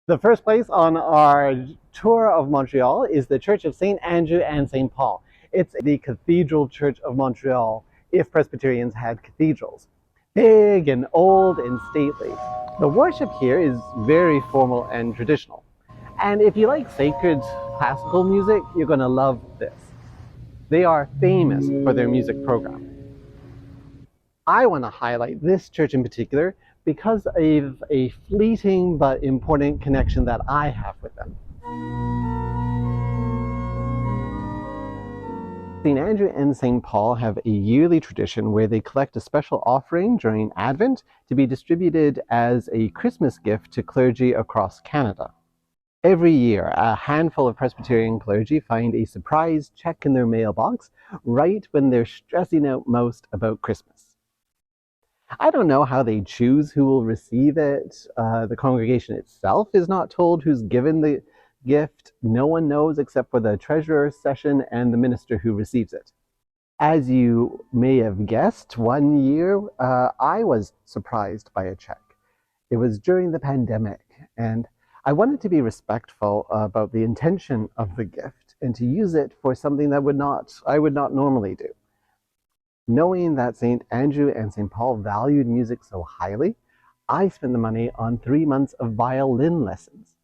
The first place on our tour of Montreal is the Church of St. Andrew and St. Paul. It's the Cathedral Church of Montreal, if Presbyterians had cathedrals. Big and old and stately. The worship here is very formal and traditional. And if you like sacred classical music, you're going to love this. They are famous for their music program. I want to highlight this church in particular because of a fleeting but important connection that I have with them. St. Andrew and St. Paul have a yearly tradition where they collect a special offering during Advent to be distributed as a Christmas gift to clergy across Canada. Every year, a handful of Presbyterian clergy find a surprise check in their mailbox right when they're stressing out most about Christmas. I don't know how they choose who will receive it. The congregation itself is not told who's given the gift. No one knows except for the treasurer, session, and the minister who receives it. As you may have guessed, one year I was surprised by a check. It was during the pandemic, and I wanted to be respectful about the intention of the gift and to use it for something that I would not normally do. Knowing that St. Andrew and St. Paul valued music so highly, I spent the money on 3 months of violin lessons.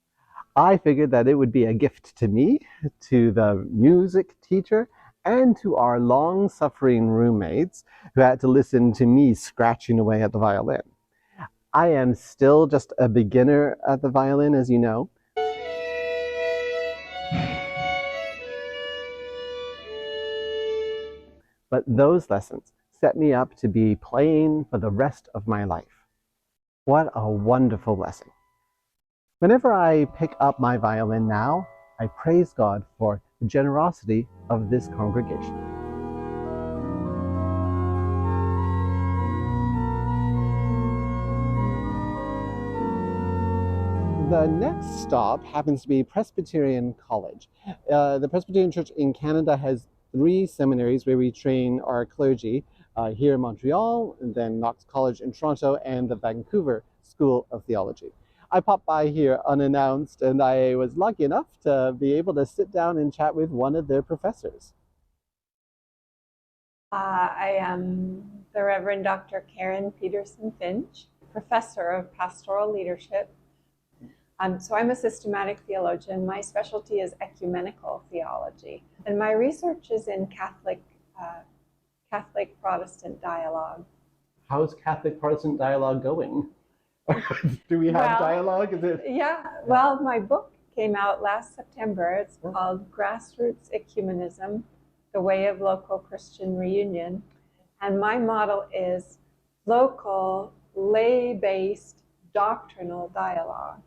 I figured that it would be a gift to me, to the music teacher, and to our long-suffering roommates who had to listen to me scratching away at the violin. I am still just a beginner at the violin, as you know. But those lessons set me up to be playing for the rest of my life. What a wonderful lesson. Whenever I pick up my violin now, I praise God for the generosity of this congregation. The next stop happens to be Presbyterian College. The Presbyterian Church in Canada has 3 seminaries where we train our clergy, here in Montreal, and then Knox College in Toronto, and the Vancouver School of Theology. I popped by here unannounced, and I was lucky enough to be able to sit down and chat with one of their professors. I am the Reverend Dr. Karen Peterson Finch, professor of pastoral leadership. So I'm a systematic theologian. My specialty is ecumenical theology, and my research is in Catholic-Protestant dialogue. How's Catholic-Protestant dialogue going? Do we have dialogue? Yeah, well, my book came out last September. It's called Grassroots Ecumenism, The Way of Local Christian Reunion. And my model is local, lay-based, doctrinal dialogue.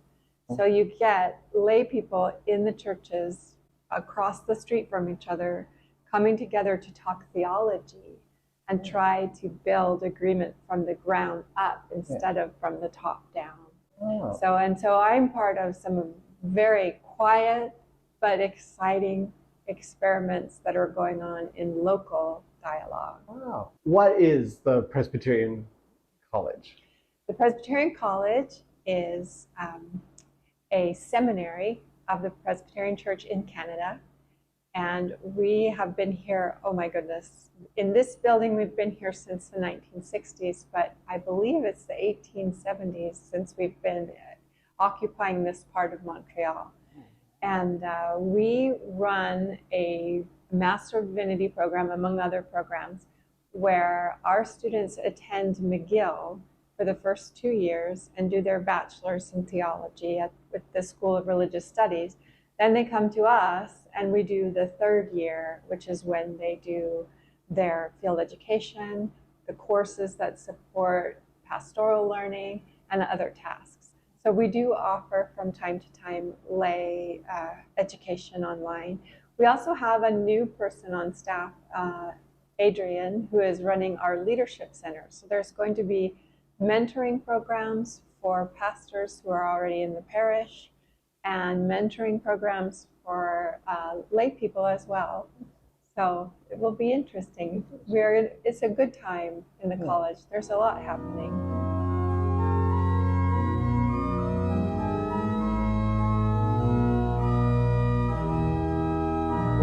So you get lay people in the churches across the street from each other coming together to talk theology and try to build agreement from the ground up instead of from the top down. Oh. So I'm part of some very quiet but exciting experiments that are going on in local dialogue. Wow. What is the Presbyterian College? The Presbyterian College is a seminary of the Presbyterian Church in Canada. And we have been here, oh my goodness, in this building we've been here since the 1960s, but I believe it's the 1870s since we've been occupying this part of Montreal. And we run a Master of Divinity program, among other programs, where our students attend McGill for the first 2 years and do their bachelor's in theology with the School of Religious Studies. Then they come to us and we do the 3rd year, which is when they do their field education, the courses that support pastoral learning, and other tasks. So we do offer from time to time lay education online. We also have a new person on staff, Adrian, who is running our leadership center. So there's going to be mentoring programs for pastors who are already in the parish, and mentoring programs for lay people as well. So it will be interesting. It's a good time in the college. There's a lot happening.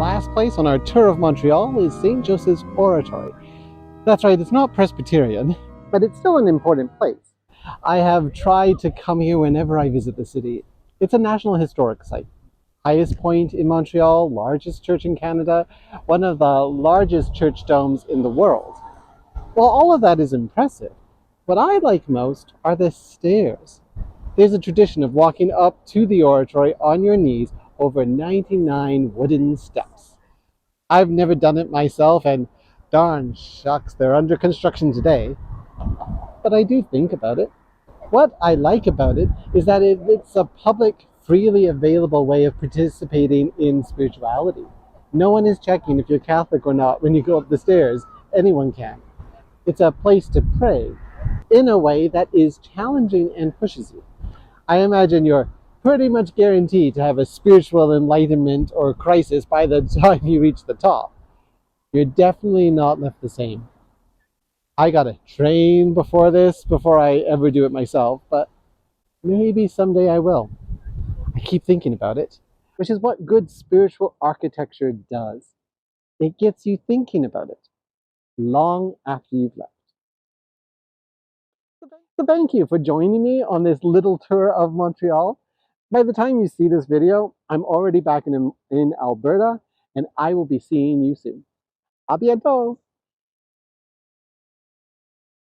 last place on our tour of Montreal is St. Joseph's Oratory. That's right, it's not Presbyterian, but it's still an important place. I have tried to come here whenever I visit the city. It's a National Historic Site. Highest point in Montreal, largest church in Canada, one of the largest church domes in the world. While all of that is impressive, what I like most are the stairs. There's a tradition of walking up to the oratory on your knees over 99 wooden steps. I've never done it myself, and darn shucks, they're under construction today, but I do think about it. What I like about it is that it's a public, freely available way of participating in spirituality. No one is checking if you're Catholic or not when you go up the stairs. Anyone can. It's a place to pray in a way that is challenging and pushes you. I imagine you're pretty much guaranteed to have a spiritual enlightenment or crisis by the time you reach the top. You're definitely not left the same. I gotta train before I ever do it myself, but maybe someday I will. I keep thinking about it, which is what good spiritual architecture does. It gets you thinking about it long after you've left. So thank you for joining me on this little tour of Montreal. By the time you see this video, I'm already back in Alberta, and I will be seeing you soon. A bientôt!